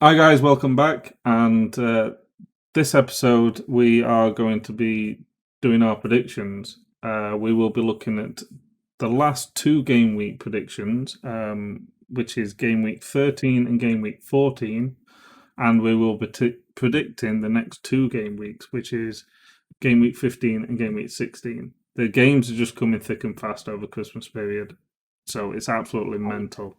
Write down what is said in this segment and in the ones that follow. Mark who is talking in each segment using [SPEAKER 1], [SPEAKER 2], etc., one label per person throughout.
[SPEAKER 1] Hi guys, welcome back. And this episode, we are going to be doing our predictions. We will be looking at the last two game week predictions, which is game week 13 and game week 14. And we will be predicting the next two game weeks, which is game week 15 and game week 16. The games are just coming thick and fast over Christmas period. So it's absolutely mental.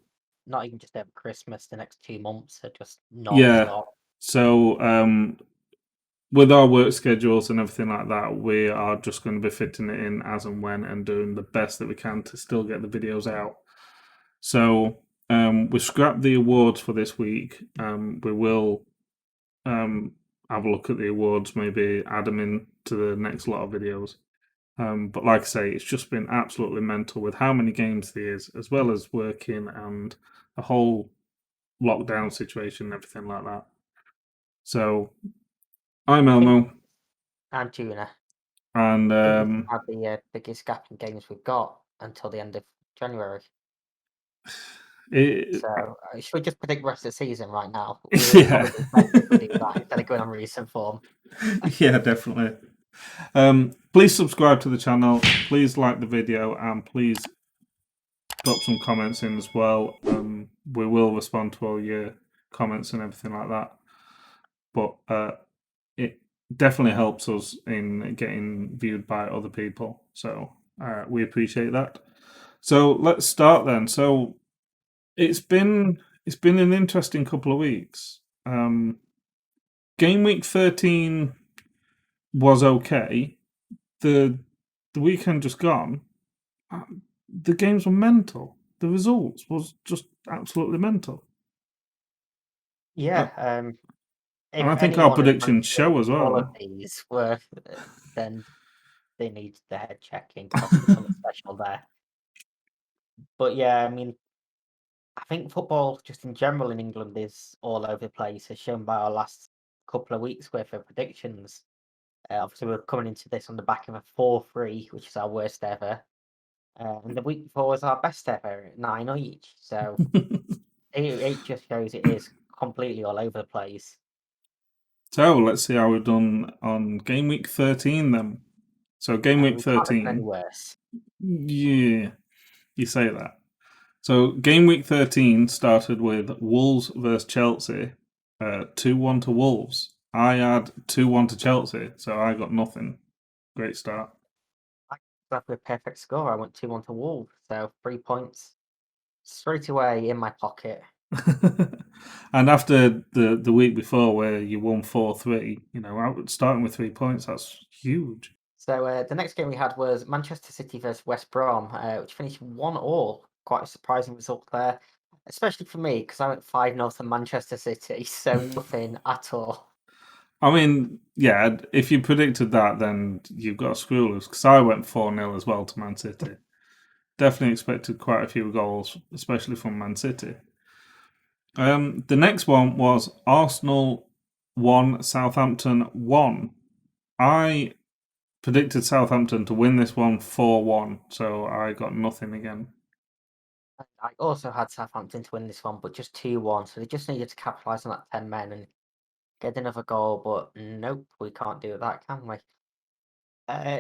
[SPEAKER 2] Not even just over Christmas, the next 2 months are just
[SPEAKER 1] Yeah.
[SPEAKER 2] non-stop.
[SPEAKER 1] So with our work schedules and everything like that, we are just going to be fitting it in as and when and doing the best that we can to still get the videos out. So we scrapped the awards for this week. We will have a look at the awards, maybe add them in to the next lot of videos. But like I say, it's just been absolutely mental with how many games there is, as well as working and the whole lockdown situation and everything like that. So I'm Elmo.
[SPEAKER 2] I'm Tuna.
[SPEAKER 1] And
[SPEAKER 2] Have the biggest gap in games we've got until the end of January. So should we just predict the rest of the season right now? We'll probably do better if we do that instead of going on recent form.
[SPEAKER 1] Yeah, definitely. Please subscribe to the channel. Please like the video, and please drop some comments in as well. We will respond to all your comments and everything like that. But it definitely helps us in getting viewed by other people. So we appreciate that. So let's start then. So it's been an interesting couple of weeks. Game week 13 was okay. The weekend just gone. The games were mental. The results was just absolutely mental.
[SPEAKER 2] Yeah.
[SPEAKER 1] And
[SPEAKER 2] If
[SPEAKER 1] I think our
[SPEAKER 2] anyone has
[SPEAKER 1] predictions show as
[SPEAKER 2] all of
[SPEAKER 1] well.
[SPEAKER 2] these were, then they need their head checking. Must be something special there. But yeah, I mean, I think football, just in general in England, is all over the place, as shown by our last couple of weeks' worth of predictions. Obviously, we're coming into this on the back of a 4-3, which is our worst ever. And the week before was our best ever at 9 each. So it just shows it is completely all over the place.
[SPEAKER 1] So let's see how we've done on game week 13 then. So game week
[SPEAKER 2] We can't have done any
[SPEAKER 1] 13.
[SPEAKER 2] worse.
[SPEAKER 1] Yeah, you say that. So game week 13 started with Wolves versus Chelsea, 2-1 to Wolves. I had 2-1 to Chelsea, so I got nothing. Great start.
[SPEAKER 2] I got a perfect score. I went 2-1 to Wolves, so 3 points straight away in my pocket.
[SPEAKER 1] And after the week before where you won 4-3, starting with 3 points, that's huge.
[SPEAKER 2] So the next game we had was Manchester City versus West Brom, which finished 1-1. Quite a surprising result there, especially for me because I went 5-0 to Manchester City, so nothing at all.
[SPEAKER 1] I mean, yeah, if you predicted that, then you've got to screw us, because I went 4-0 as well to Man City. Definitely expected quite a few goals, especially from Man City. The next one was Arsenal 1, Southampton 1. I predicted Southampton to win this one 4-1, so I got nothing again.
[SPEAKER 2] I also had Southampton to win this one, but just 2-1, so they just needed to capitalise on that 10 men and get another goal, but nope, we can't do that, can we?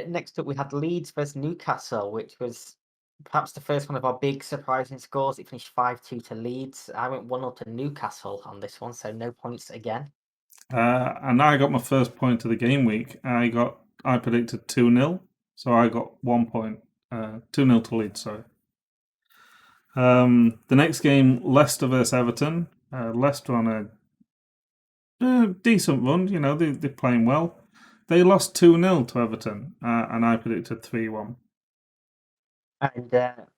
[SPEAKER 2] Next up, we had Leeds versus Newcastle, which was perhaps the first one of our big surprising scores. It finished 5-2 to Leeds. I went 1-0 to Newcastle on this one, so no points again.
[SPEAKER 1] And I got my first point of the game week. I predicted 2-0, so I got 1 point. 2-0 to Leeds, sorry. The next game, Leicester versus Everton. Leicester on a decent run, they're playing well. They lost 2-0 to Everton, and I predicted 3-1.
[SPEAKER 2] And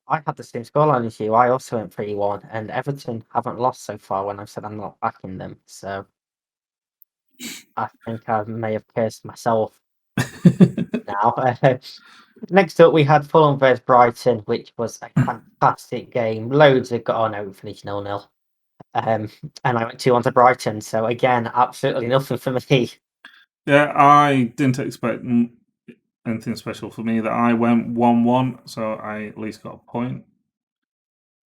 [SPEAKER 2] I had the same scoreline as you. I also went 3-1, and Everton haven't lost so far when I've said I'm not backing them. So I think I may have cursed myself now. Next up, we had Fulham versus Brighton, which was a fantastic game. Loads of oh no, we finished 0-0. And I went 2-1 to Brighton. So again, absolutely nothing for me.
[SPEAKER 1] Yeah, I didn't expect anything special for me. That I went 1-1, so I at least got a point.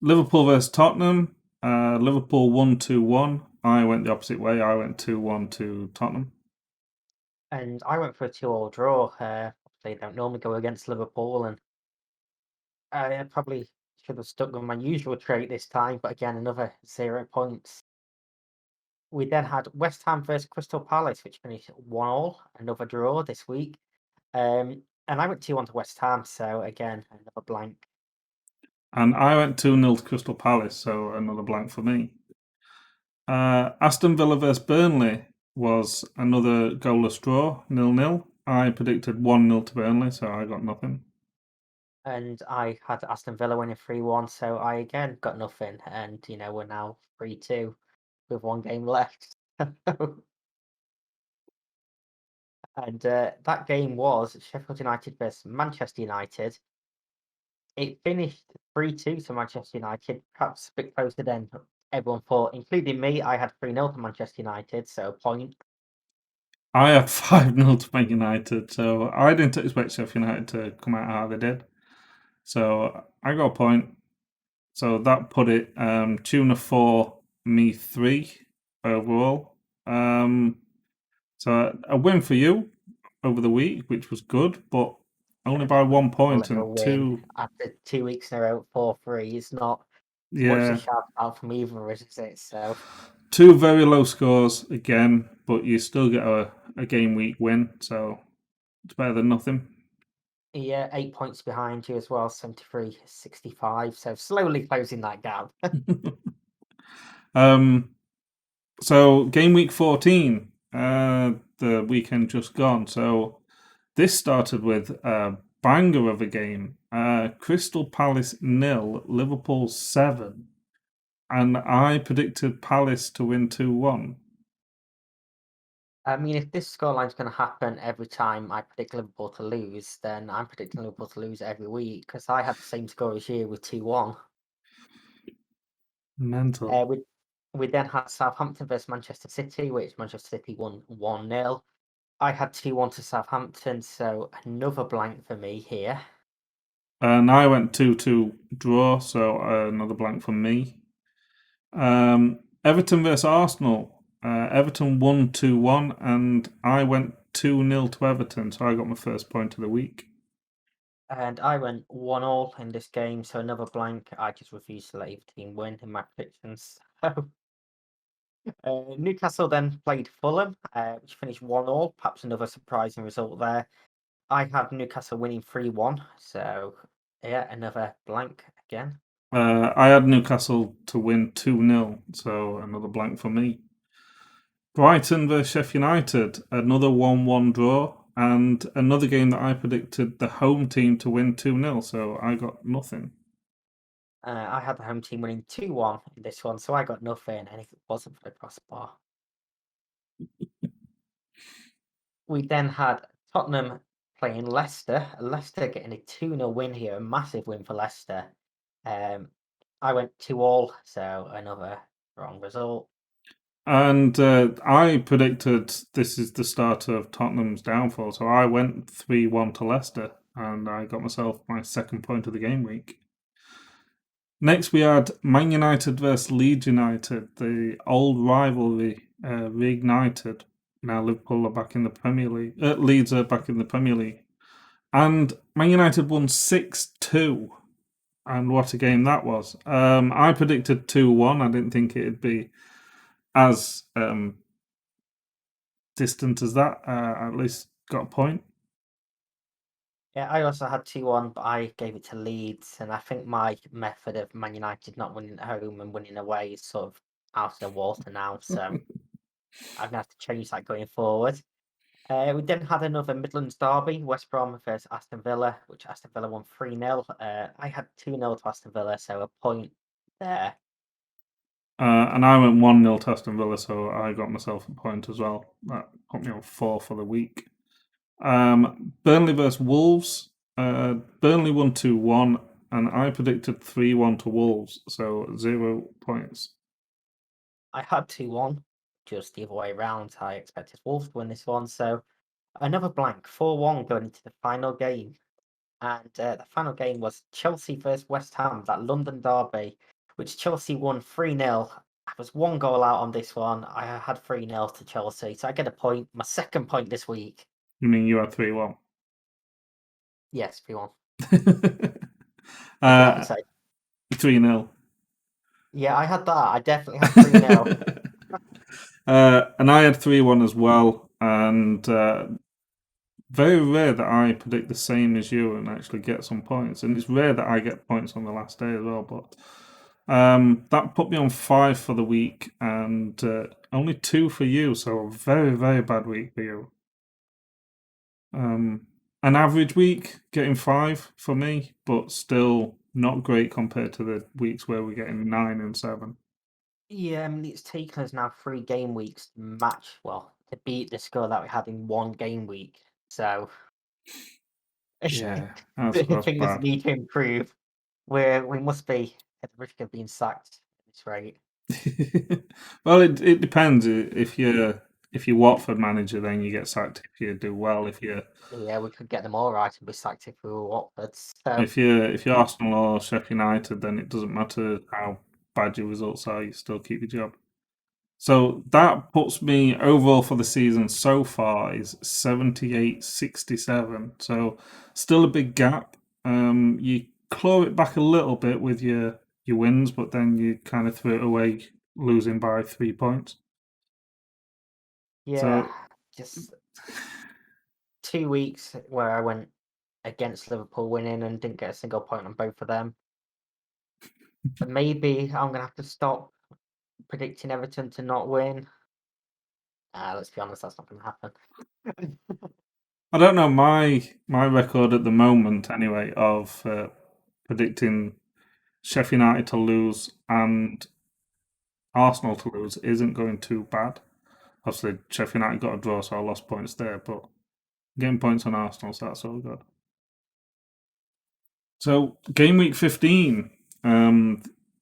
[SPEAKER 1] Liverpool versus Tottenham. Liverpool 1-2-1. I went the opposite way. I went 2-1 to Tottenham.
[SPEAKER 2] And I went for a 2-all draw. They don't normally go against Liverpool, and I probably should have stuck with my usual trait this time, but again, another 0 points. We then had West Ham versus Crystal Palace, which finished 1-all, another draw this week. And I went 2-1 to West Ham, so again, another blank.
[SPEAKER 1] And I went 2-0 to Crystal Palace, so another blank for me. Aston Villa versus Burnley was another goalless draw, 0-0. I predicted 1-0 to Burnley, so I got nothing.
[SPEAKER 2] And I had Aston Villa winning 3-1, so I again got nothing. And, we're now 3-2 with one game left. And that game was Sheffield United versus Manchester United. It finished 3-2 to Manchester United, perhaps a bit closer than everyone thought, including me. I had 3-0 to Manchester United, so a point.
[SPEAKER 1] I had 5-0 to Man United, so I didn't expect Sheffield United to come out how they did. So I got a point. So that put it Tuna 4, me 3 overall. So a win for you over the week, which was good, but only by 1 point
[SPEAKER 2] A
[SPEAKER 1] and
[SPEAKER 2] win
[SPEAKER 1] 2.
[SPEAKER 2] after 2 weeks in a row, 4-3. It's not much to
[SPEAKER 1] Yeah,
[SPEAKER 2] shout out from either, is it? So
[SPEAKER 1] 2 very low scores again, but you still get a game week win, so it's better than nothing.
[SPEAKER 2] yeah, 8 points behind you as well, 73-65. So slowly closing that gap.
[SPEAKER 1] So game week 14, the weekend just gone. So this started with a banger of a game. Crystal Palace 0, Liverpool 7. And I predicted Palace to win 2-1.
[SPEAKER 2] I mean, if this scoreline's going to happen every time I predict Liverpool to lose, then I'm predicting Liverpool to lose every week because I had the same score as you with 2-1.
[SPEAKER 1] Mental.
[SPEAKER 2] We then had Southampton versus Manchester City, which Manchester City won 1-0. I had 2-1 to Southampton, so another blank for me here.
[SPEAKER 1] And I went 2-2 draw, so another blank from me. Everton versus Arsenal. Everton won 2-1, and I went 2-0 to Everton, so I got my first point of the week.
[SPEAKER 2] And I went 1-all in this game, so another blank. I just refused to let either team win in my predictions. Newcastle then played Fulham, which finished 1-all. Perhaps another surprising result there. I had Newcastle winning 3-1, so yeah, another blank again.
[SPEAKER 1] I had Newcastle to win 2-0, so another blank for me. Brighton versus Sheffield United, another 1-1 draw, and another game that I predicted the home team to win 2-0, so I got nothing.
[SPEAKER 2] I had the home team winning 2-1 in this one, so I got nothing, and if it wasn't for the crossbar. We then had Tottenham playing Leicester. Leicester getting a 2-0 win here, a massive win for Leicester. I went 2-all, so another wrong result.
[SPEAKER 1] And I predicted this is the start of Tottenham's downfall, so I went 3-1 to Leicester, and I got myself my second point of the game week. Next, we had Man United versus Leeds United, the old rivalry reignited. Now Liverpool are back in the Premier League. Leeds are back in the Premier League. And Man United won 6-2. And what a game that was. I predicted 2-1. I didn't think it'd be as distant as that. At least got a point.
[SPEAKER 2] Yeah, I also had 2-1, but I gave it to Leeds, and I think my method of Man United not winning at home and winning away is sort of out of the water now, so I'm going to have to change that going forward. We then had another Midlands derby, West Brom versus Aston Villa, which Aston Villa won 3-0. I had 2-0 to Aston Villa, so a point there.
[SPEAKER 1] And I went 1-0 to Aston Villa, so I got myself a point as well. That put me on 4 for the week. Burnley versus Wolves. Burnley won 2-1, and I predicted 3-1 to Wolves, so 0 points.
[SPEAKER 2] I had 2-1, just the other way around. I expected Wolves to win this one, so another blank, 4-1 going into the final game. And the final game was Chelsea versus West Ham, that London derby, which Chelsea won 3-0. I was 1 goal out on this one. I had 3-0 to Chelsea, so I get a point. My second point this week.
[SPEAKER 1] You mean you had 3-1?
[SPEAKER 2] Yes, 3-1. What do you have to say?
[SPEAKER 1] 3-0.
[SPEAKER 2] Yeah, I had that. I definitely had 3-0.
[SPEAKER 1] And I had 3-1 as well. And very rare that I predict the same as you and actually get some points. And it's rare that I get points on the last day as well. But that put me on 5 for the week and only 2 for you. So a very, very bad week for you. An average week, getting 5 for me, but still not great compared to the weeks where we're getting 9 and 7.
[SPEAKER 2] Yeah, I mean, it's taken us now 3 game weeks to to beat the score that we had in 1 game week. So
[SPEAKER 1] Yeah, that's
[SPEAKER 2] things
[SPEAKER 1] bad.
[SPEAKER 2] need to improve. We must be at the risk of being sacked at this rate.
[SPEAKER 1] Well, it depends. If you're Watford manager, then you get sacked if you do well.
[SPEAKER 2] Yeah, we could get them all right and be sacked if we were Watford. So
[SPEAKER 1] If you're Arsenal or Sheffield United, then it doesn't matter how bad your results are. You still keep your job. So that puts me overall for the season so far is 78-67. So still a big gap. You claw it back a little bit with your wins, but then you kind of threw it away, losing by 3 points.
[SPEAKER 2] yeah,
[SPEAKER 1] So
[SPEAKER 2] just 2 weeks where I went against Liverpool winning and didn't get a single point on both of them. But maybe I'm gonna have to stop predicting Everton to not win. Let's be honest, that's not gonna happen.
[SPEAKER 1] I don't know my record at the moment anyway of predicting Sheffield United to lose and Arsenal to lose isn't going too bad. Obviously, Sheffield United got a draw, so I lost points there, but getting points on Arsenal, so that's all good. So, game week 15.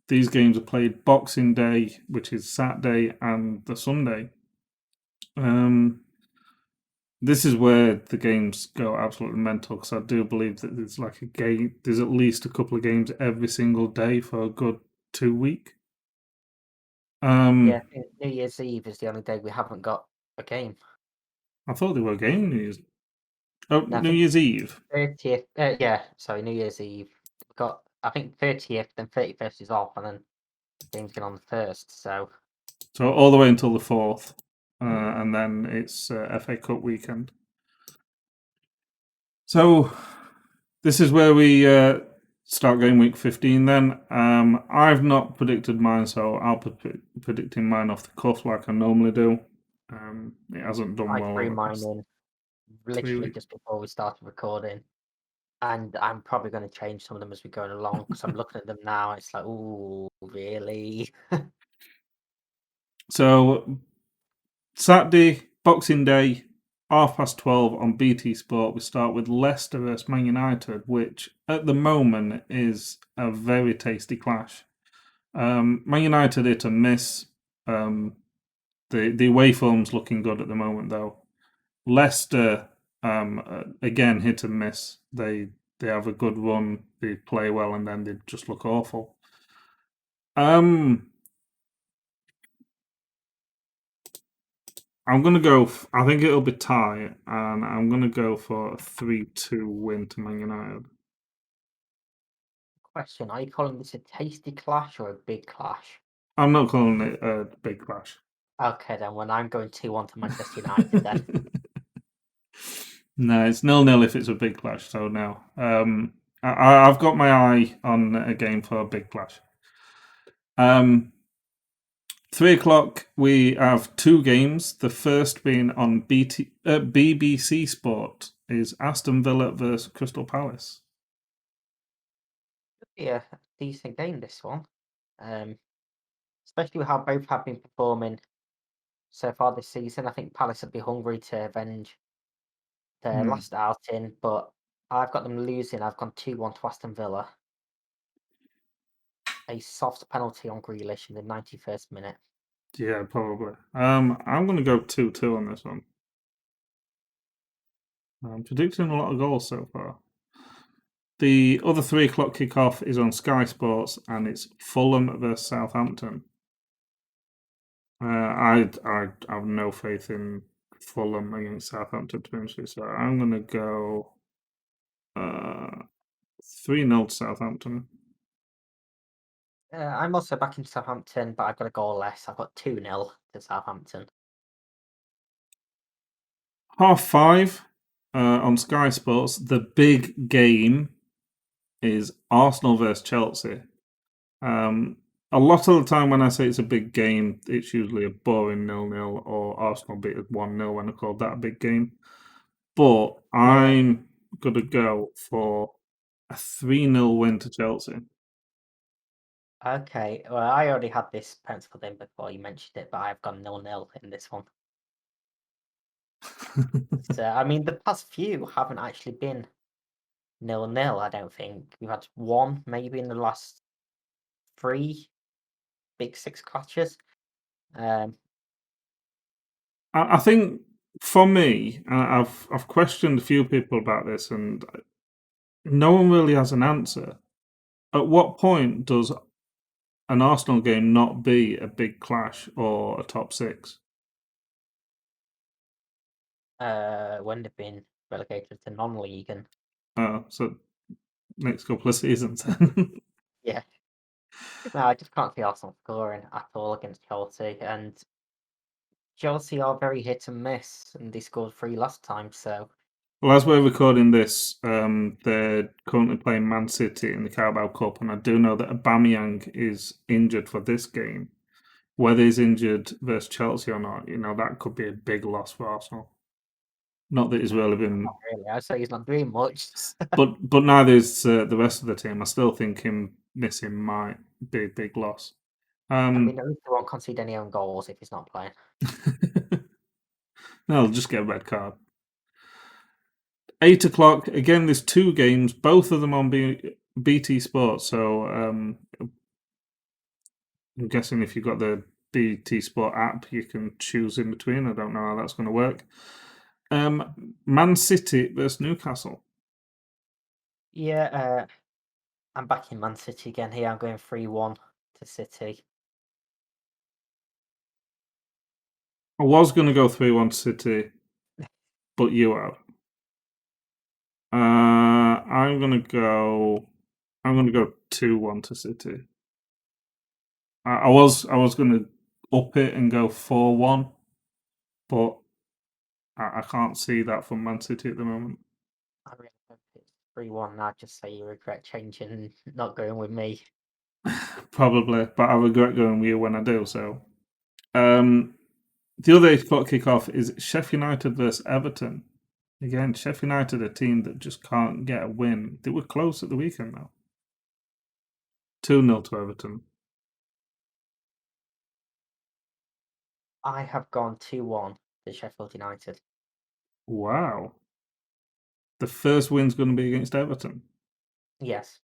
[SPEAKER 1] These games are played Boxing Day, which is Saturday, and the Sunday. This is where the games go absolutely mental because I do believe that there's like a game, there's at least a couple of games every single day for a good 2 week.
[SPEAKER 2] Yeah,
[SPEAKER 1] Um,
[SPEAKER 2] I think New Year's Eve is the only day we haven't got a game.
[SPEAKER 1] I thought they were game New Year's. Oh,
[SPEAKER 2] No, I
[SPEAKER 1] New
[SPEAKER 2] think
[SPEAKER 1] Year's Eve.
[SPEAKER 2] 30th. Yeah, sorry, New Year's Eve. We've got, I think 30th, then 31st is off, and then games get on the 1st. So
[SPEAKER 1] So all the way until the 4th,
[SPEAKER 2] mhm.
[SPEAKER 1] and then it's FA Cup weekend. So this is where we start game week 15 then. I've not predicted mine, so I'll be predicting mine off the cuff like I normally do. It hasn't done
[SPEAKER 2] I
[SPEAKER 1] well
[SPEAKER 2] threw
[SPEAKER 1] over the
[SPEAKER 2] mine
[SPEAKER 1] past
[SPEAKER 2] in
[SPEAKER 1] 3
[SPEAKER 2] literally
[SPEAKER 1] weeks.
[SPEAKER 2] just before we started recording, and I'm probably going to change some of them as we go along because I'm looking at them now. It's like, ooh, really?
[SPEAKER 1] So Saturday, Boxing Day, 12:30 on BT Sport. We start with Leicester vs Man United, which at the moment is a very tasty clash. Man United hit a miss. The away form's looking good at the moment though. Leicester again hit and miss. They have a good run. They play well and then they just look awful. I'm gonna go. I think it'll be tie, and I'm gonna go for a 3-2 win to Man United.
[SPEAKER 2] Question: are you calling this a tasty clash or a big clash?
[SPEAKER 1] I'm not calling it a big clash.
[SPEAKER 2] Okay, then when I'm going 2-1 to Manchester United, then
[SPEAKER 1] No, it's 0-0 if it's a big clash. So no, I've got my eye on a game for a big clash. 3 o'clock, we have 2 games. The first being on BBC Sport is Aston Villa versus Crystal Palace.
[SPEAKER 2] be a decent game, this one. Um, Especially with how both have been performing so far this season. I think Palace would be hungry to avenge their
[SPEAKER 1] Hmm.
[SPEAKER 2] last outing, but I've got them losing. I've gone 2-1 to Aston Villa. A soft penalty on Grealish in the 91st minute.
[SPEAKER 1] Yeah, probably. I'm going to go 2-2 on this one. I'm predicting a lot of goals so far. The other 3 o'clock kickoff is on Sky Sports and it's Fulham versus Southampton. I have no faith in Fulham against Southampton, to be honest with you, so I'm going to go 3-0 to Southampton.
[SPEAKER 2] I'm also backing Southampton, but I've got a goal less. I've got 2-0 to Southampton.
[SPEAKER 1] 5:30 on Sky Sports. The big game is Arsenal versus Chelsea. A lot of the time when I say it's a big game, it's usually a boring 0-0 or Arsenal beat us 1-0 when I call that a big game. But
[SPEAKER 2] Yeah.
[SPEAKER 1] I'm going to go for a 3-0 win to Chelsea.
[SPEAKER 2] Okay. Well, I already had this penciled in before you mentioned it, but I've gone 0-0 in this one. So, I mean, the past few haven't actually been 0-0, I don't think. We've had one maybe in the last 3 Big Six clashes. Um,
[SPEAKER 1] I think for me, I've questioned a few people about this, and no one really has an answer. At what point does an Arsenal game not be a big clash or a top six?
[SPEAKER 2] when they've been relegated to non-league, and
[SPEAKER 1] So next couple of seasons.
[SPEAKER 2] yeah. No, I just can't see Arsenal scoring at all against Chelsea, and Chelsea are very hit and miss, and they scored 3 last time, so
[SPEAKER 1] Well, as we're recording this, they're currently playing Man City in the Carabao Cup, and I do know that Aubameyang is injured for this game. Whether he's injured versus Chelsea or not, that could be a big loss for Arsenal. Not that he's really been,
[SPEAKER 2] not really. I'd say he's not doing much.
[SPEAKER 1] but neither is the rest of the team. I still think him missing might be a big loss.
[SPEAKER 2] I mean, at least they won't concede any own goals if he's not playing.
[SPEAKER 1] They'll just get a red card. 8 o'clock again. There's two games, both of them on BT Sport. So I'm guessing if you've got the BT Sport app, you can choose in between. I don't know how that's going to work. Man City versus Newcastle.
[SPEAKER 2] Yeah, I'm back in Man City again here. I'm going 3-1 to City.
[SPEAKER 1] I was going to go 3-1 City, but you are. I'm going to go. I'm going to go 2-1 to City. I was going to up it and go 4-1, but I can't see that from Man City at the moment.
[SPEAKER 2] I really hope it's 3-1 now, just so you regret changing and not going with me.
[SPEAKER 1] Probably, but I regret going with you when I do. So, the other 8 o'clock kickoff is Sheffield United versus Everton. Again, Sheffield United, a team that just can't get a win. They were close at the weekend, though. 2-0 to Everton.
[SPEAKER 2] I have gone 2-1 to Sheffield United.
[SPEAKER 1] Wow. The first win's going to be against Everton.
[SPEAKER 2] Yes.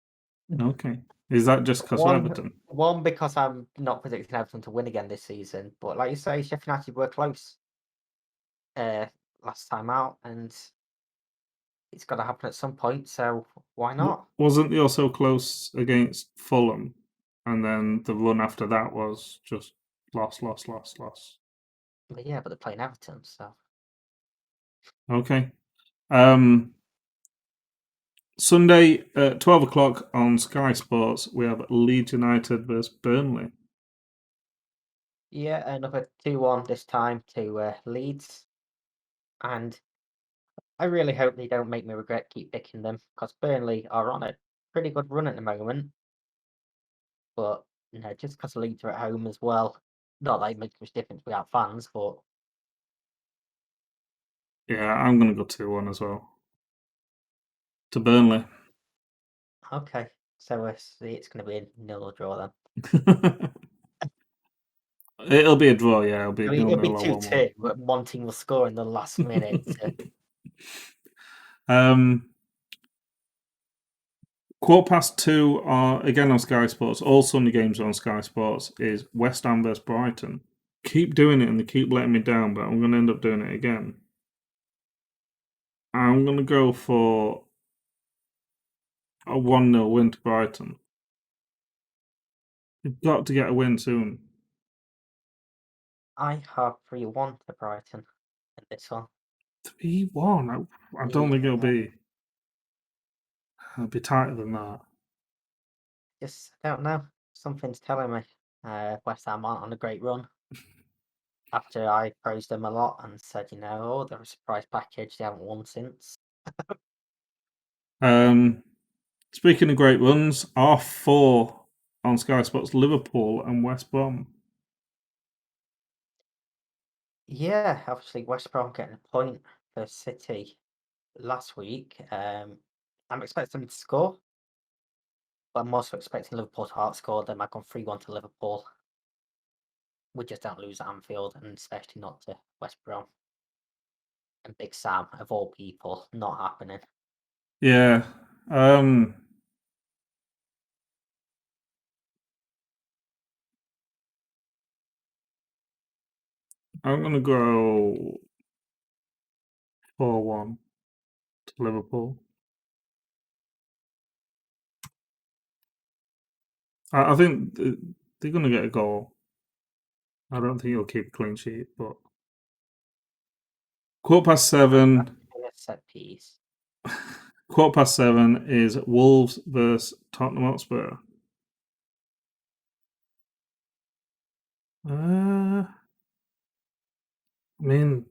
[SPEAKER 1] Okay. Is that just because of
[SPEAKER 2] One,
[SPEAKER 1] Everton?
[SPEAKER 2] one because I'm not predicting Everton to win again this season, but like you say, Sheffield United were close uh, last time out, and it's got to happen at some point. So why not?
[SPEAKER 1] Wasn't they also close against Fulham? And then the run after that was just loss, loss, loss, loss.
[SPEAKER 2] But yeah, but they're playing Everton, so
[SPEAKER 1] Okay. Sunday at 12 o'clock on Sky Sports, we have Leeds United versus Burnley.
[SPEAKER 2] yeah, another 2-1 this time to Leeds, and I really hope they don't make me regret keep picking them because Burnley are on a pretty good run at the moment. But just because Leeds are at home as well, not that it makes much difference without fans, but
[SPEAKER 1] Yeah, I'm going to go 2-1 as well. To Burnley.
[SPEAKER 2] okay. So see, it's going to be a nil draw then.
[SPEAKER 1] It'll be a draw, yeah. It'll be
[SPEAKER 2] I mean, it'll
[SPEAKER 1] 0-0
[SPEAKER 2] be
[SPEAKER 1] or
[SPEAKER 2] 2-2, but one team will score in the last minute.
[SPEAKER 1] 1-1. Um, 2:15 are again on Sky Sports. All Sunday games are on Sky Sports. Is West Ham versus Brighton. Keep doing it and they keep letting me down, but I'm going to end up doing it again. I'm going to go for a 1-0 win to Brighton. You've got to get a win soon.
[SPEAKER 2] I have 3-1 to Brighton in this one.
[SPEAKER 1] 3-1. I don't think
[SPEAKER 2] Yeah,
[SPEAKER 1] it'll be tighter than that.
[SPEAKER 2] just I don't know. Something's telling me West Ham aren't on a great run. After I praised them a lot and said, oh, they're a surprise package, they haven't won since.
[SPEAKER 1] Speaking of great runs, R4 on Sky Sports, Liverpool and West Brom.
[SPEAKER 2] Yeah, obviously West Brom getting a point for City last week. I'm expecting them to score, but I'm also expecting Liverpool to outscore them. I've gone 3-1 to Liverpool. We just don't lose at Anfield, and especially not to West Brom. And Big Sam, of all people, not happening.
[SPEAKER 1] Yeah. I'm going to go 4-1 to Liverpool. I think they're going to get a goal. I don't think he'll keep a clean sheet, but 7:15.
[SPEAKER 2] In a set piece.
[SPEAKER 1] 7:15 is Wolves versus Tottenham Hotspur. I mean,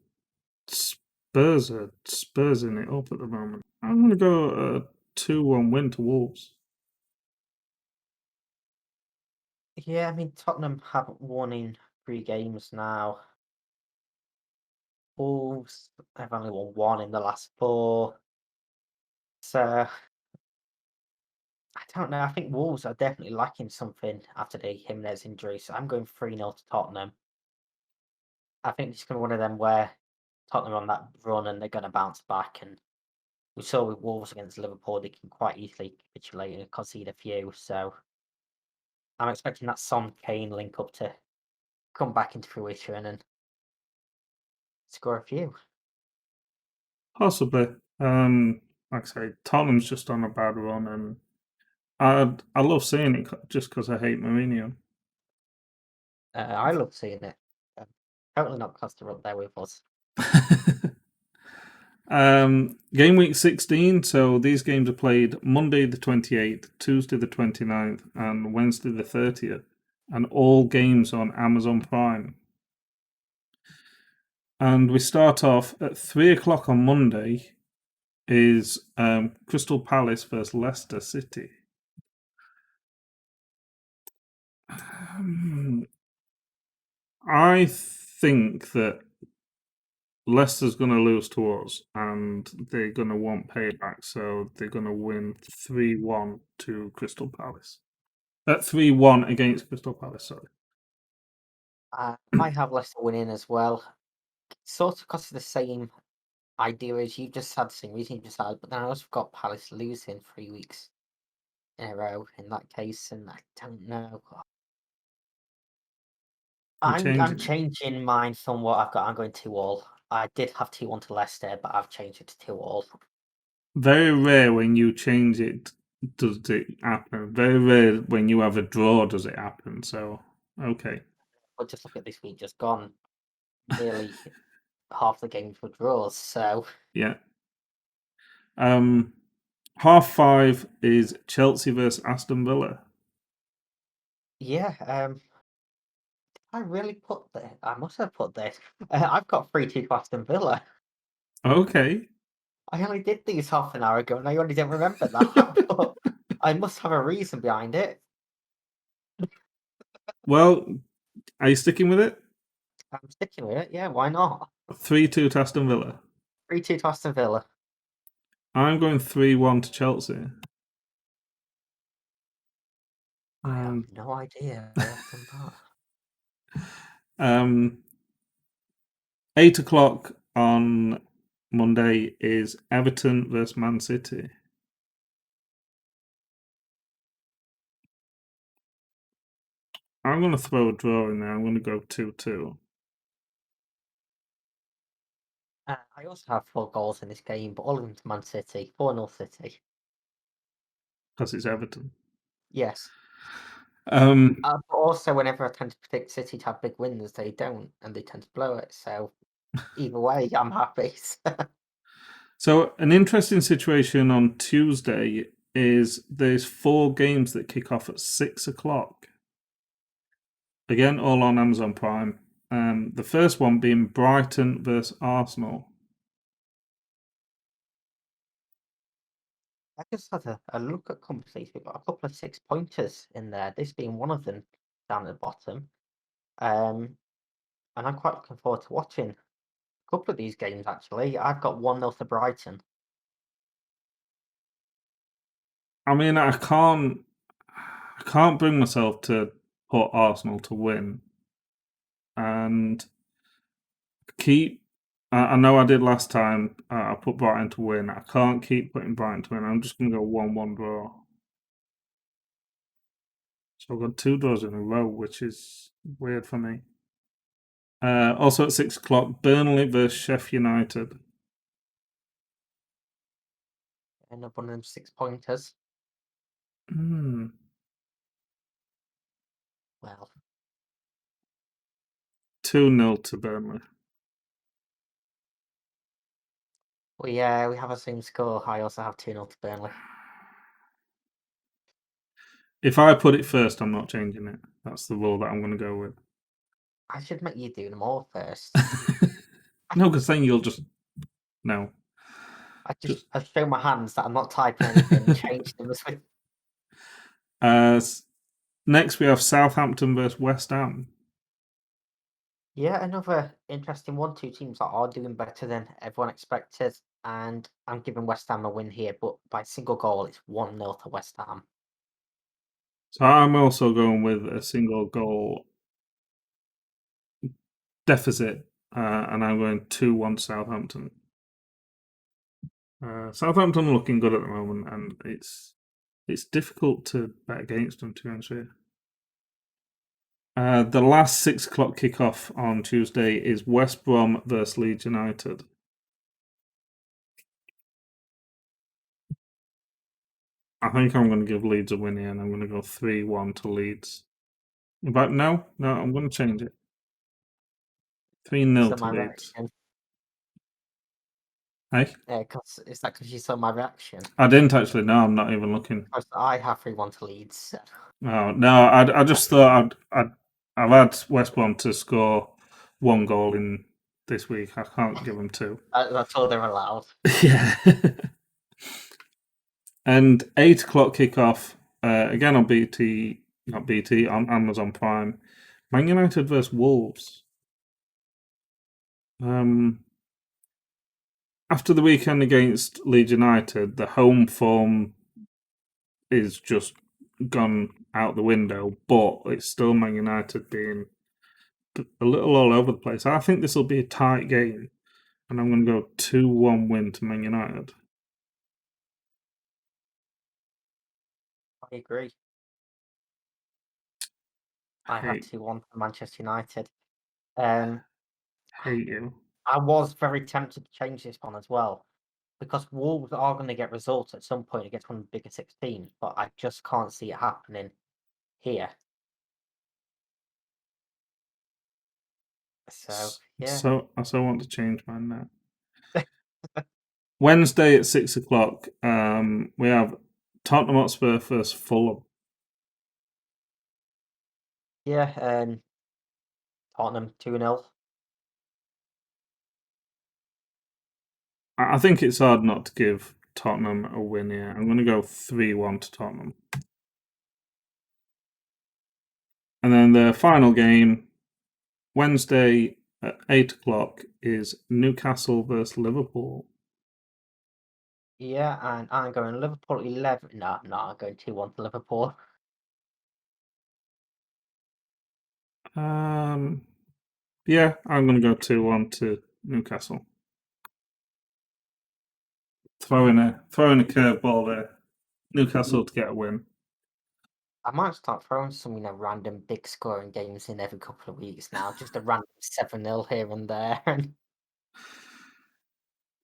[SPEAKER 1] Spurs are Spursing it up at the moment. I'm going to go a 2-1 win to Wolves.
[SPEAKER 2] Yeah, I mean, Tottenham haven't won in 3 games now. Wolves have only won 1 in the last 4. So, I don't know. I think Wolves are definitely lacking something after the Jimenez injury. So, I'm going 3-0 to Tottenham. I think it's going to be one of them where Tottenham are on that run and they're going to bounce back. And we saw with Wolves against Liverpool, they can quite easily capitulate and concede a few. So, I'm expecting that Son Kane link up to come back into fruition and score a few.
[SPEAKER 1] Possibly. Like I say, Tottenham's just on a bad run, and I love seeing it just because I hate Mourinho.
[SPEAKER 2] I love seeing it. Totally not because they're up there with us.
[SPEAKER 1] Game week 16. So these games are played Monday the 28th, Tuesday the 29th, and Wednesday the 30th, and all games on Amazon Prime. And we start off at 3 o'clock on Monday. Is Crystal Palace versus Leicester City. I think that Leicester's going to lose to us, and they're going to want payback, so they're going to win 3-1 to Crystal Palace. 3-1 against Crystal Palace, sorry.
[SPEAKER 2] I have Leicester winning as well. Sort of because of the same idea as you just had, the same reason you just had, but then I also got Palace losing 3 weeks in a row in that case, and I don't know. I'm changing mine from what I've got. I'm going 2-all. I did have 2-1 to Leicester, but I've changed it to 2-all.
[SPEAKER 1] Very rare when you change it, does it happen. Very rare when you have a draw, does it happen. So, okay.
[SPEAKER 2] But just look at this week just gone. Nearly half the games were draws, so
[SPEAKER 1] Yeah. 5:30 is Chelsea versus Aston Villa.
[SPEAKER 2] yeah. I really put this. I must have put this. I've got 3-2 to Aston Villa.
[SPEAKER 1] Okay.
[SPEAKER 2] I only did these half an hour ago, and I only didn't remember that. But I must have a reason behind it.
[SPEAKER 1] Well, are you sticking with it?
[SPEAKER 2] I'm sticking with it. Yeah, why not?
[SPEAKER 1] 3-2 to Aston Villa.
[SPEAKER 2] 3-2 to Aston Villa.
[SPEAKER 1] I'm going 3-1 to Chelsea.
[SPEAKER 2] I have no idea why I've done that.
[SPEAKER 1] 8 o'clock on Monday is Everton versus Man City. I'm going to throw a draw in there. I'm going to go 2-2.
[SPEAKER 2] I also have 4 goals in this game, but all of them to Man City. 4-0 City.
[SPEAKER 1] Because it's Everton.
[SPEAKER 2] Yes. But also, whenever I tend to predict City to have big wins, they don't, and they tend to blow it. So either way, I'm happy.
[SPEAKER 1] So an interesting situation on Tuesday is there's 4 games that kick off at 6 o'clock. Again, all on Amazon Prime. The first one being Brighton versus Arsenal.
[SPEAKER 2] I just had a look at companies. We've got a couple of 6-pointers in there. This being one of them down at the bottom. And I'm quite looking forward to watching a couple of these games. Actually, I've got 1-0 to Brighton.
[SPEAKER 1] I mean, I can't bring myself to put Arsenal to win, and keep. I know I did last time. I put Brighton to win. I can't keep putting Brighton to win. I'm just going to go 1-1 draw. So I've got 2 draws in a row, which is weird for me. Also at 6 o'clock, Burnley versus Sheffield United.
[SPEAKER 2] Another one of them 6-pointers. Well,
[SPEAKER 1] 2-0 to Burnley.
[SPEAKER 2] well, yeah, we have a same score. I also have 2-0 to Burnley.
[SPEAKER 1] If I put it first, I'm not changing it. That's the rule that I'm going to go with.
[SPEAKER 2] I should make you do them all first.
[SPEAKER 1] No, because then you'll just no.
[SPEAKER 2] I show my hands that I'm not typing anything. Change them as we.
[SPEAKER 1] Next, we have Southampton versus West Ham.
[SPEAKER 2] Yeah, another interesting one. 2 teams that are doing better than everyone expected, and I'm giving West Ham a win here, but by a single goal. It's 1-0 to West Ham.
[SPEAKER 1] So I'm also going with a single goal deficit, and I'm going 2-1 Southampton. Southampton are looking good at the moment, and it's difficult to bet against them, to be honest with you. The last 6 o'clock kickoff on Tuesday is West Brom versus Leeds United. I think I'm going to give Leeds a win here, and I'm going to go 3-1 to Leeds. But no, I'm going to change it. 3-0 to
[SPEAKER 2] My
[SPEAKER 1] Leeds.
[SPEAKER 2] reaction.
[SPEAKER 1] Hey?
[SPEAKER 2] Is that because you saw my reaction?
[SPEAKER 1] I didn't actually. No, I'm not even looking.
[SPEAKER 2] Because I have 3-1 to Leeds.
[SPEAKER 1] Oh, no, I just thought I've had West Brom to score 1 goal in this week. I can't give them 2.
[SPEAKER 2] That's all they're allowed.
[SPEAKER 1] Yeah. And 8 o'clock kickoff, again on BT, not BT, on Amazon Prime. Man United versus Wolves. After the weekend against Leeds United, the home form is just gone out the window, but it's still Man United being a little all over the place. I think this will be a tight game, and I'm going to go 2-1 win to Man United.
[SPEAKER 2] I agree. I have 2-1 for Manchester United.
[SPEAKER 1] Hate you.
[SPEAKER 2] I was very tempted to change this one as well, because Wolves are going to get results at some point against one of the bigger 6 teams, but I just can't see it happening here. So, yeah.
[SPEAKER 1] So I want to change mine now. Wednesday at 6 o'clock, we have Tottenham Hotspur versus Fulham.
[SPEAKER 2] Yeah, Tottenham 2-0.
[SPEAKER 1] I think it's hard not to give Tottenham a win here. I'm going to go 3-1 to Tottenham. And then the final game, Wednesday at 8 o'clock, is Newcastle versus Liverpool.
[SPEAKER 2] Yeah, and I'm going Liverpool 11. No, I'm going 2-1 to Liverpool.
[SPEAKER 1] Yeah, I'm going to go 2-1 to Newcastle. Throwing a curveball there. Newcastle to get a win.
[SPEAKER 2] I might start throwing some, random big scoring games in every couple of weeks now. Just a random 7-0 here and there.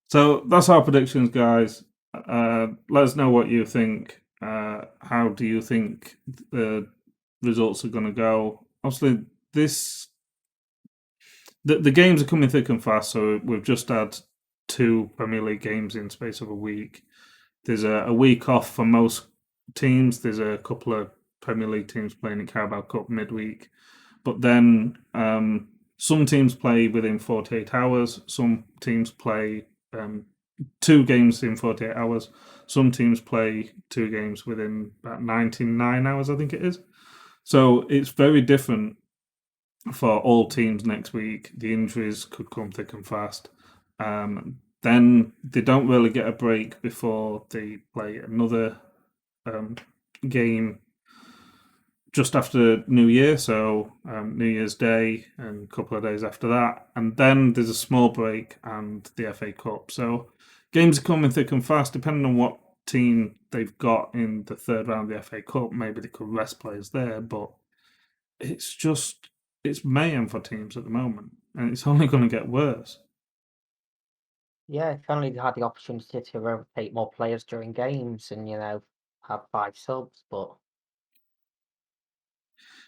[SPEAKER 1] So that's our predictions, guys. Let us know what you think. How do you think the results are going to go. Obviously, the games are coming thick and fast. So we've just had 2 Premier League games in space of a week. There's a week off for most teams. There's a couple of Premier League teams playing in Carabao Cup midweek, but then some teams play within 48 hours. Some teams play 2 games in 48 hours. Some teams play 2 games within about 99 hours, I think it is. So it's very different for all teams next week. The injuries could come thick and fast. Then they don't really get a break before they play another game just after New Year, so New Year's Day and a couple of days after that. And then there's a small break and the FA Cup. So games are coming thick and fast, depending on what team they've got in the third round of the FA Cup. Maybe they could rest players there, but it's mayhem for teams at the moment, and it's only going to get worse.
[SPEAKER 2] Yeah, if only they had the opportunity to rotate more players during games and, have 5 subs, but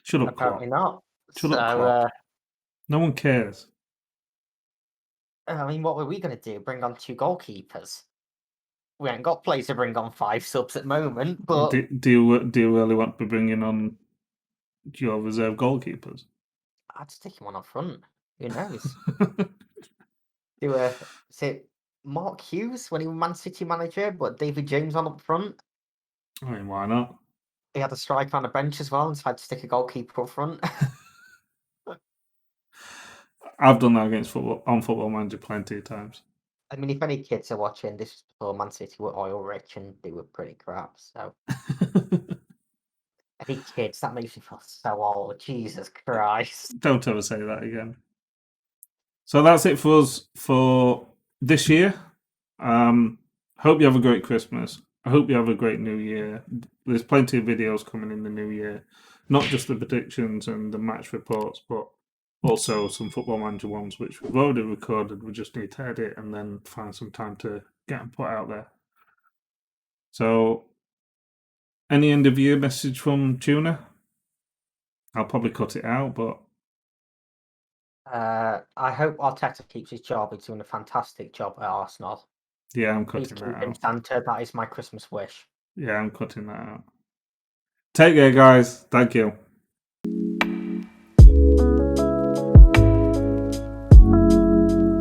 [SPEAKER 1] Shut up,
[SPEAKER 2] apparently
[SPEAKER 1] Klopp.
[SPEAKER 2] not.
[SPEAKER 1] Shut up,
[SPEAKER 2] So,
[SPEAKER 1] Klopp. No one cares.
[SPEAKER 2] I mean, what were we going to do? Bring on 2 goalkeepers? We ain't got players to bring on 5 subs at the moment, but
[SPEAKER 1] Do you really want to be bringing on your reserve goalkeepers?
[SPEAKER 2] I'd stick him on up front. Who knows? Is it Mark Hughes when he was Man City manager, but David James on up front?
[SPEAKER 1] I mean, why not?
[SPEAKER 2] He had a striker on the bench as well, and so had to stick a goalkeeper up front.
[SPEAKER 1] I've done that against Football Manager plenty of times.
[SPEAKER 2] I mean, if any kids are watching, this was before Man City were oil rich and they were pretty crap. So, any kids, that makes me feel so old. Jesus Christ.
[SPEAKER 1] Don't ever say that again. So that's it for us for this year. Hope you have a great Christmas. I hope you have a great New Year. There's plenty of videos coming in the new year, not just the predictions and the match reports, but also some Football Manager ones, which we've already recorded. We just need to edit and then find some time to get them put out there. So, any end of year message from Tuna? I'll probably cut it out, but
[SPEAKER 2] I hope Arteta keeps his job. He's doing a fantastic job at Arsenal.
[SPEAKER 1] yeah, I'm
[SPEAKER 2] Please
[SPEAKER 1] cutting
[SPEAKER 2] keep
[SPEAKER 1] that
[SPEAKER 2] him,
[SPEAKER 1] out.
[SPEAKER 2] Santa. That is my Christmas wish.
[SPEAKER 1] Yeah, I'm cutting that out. Take care, guys. Thank you.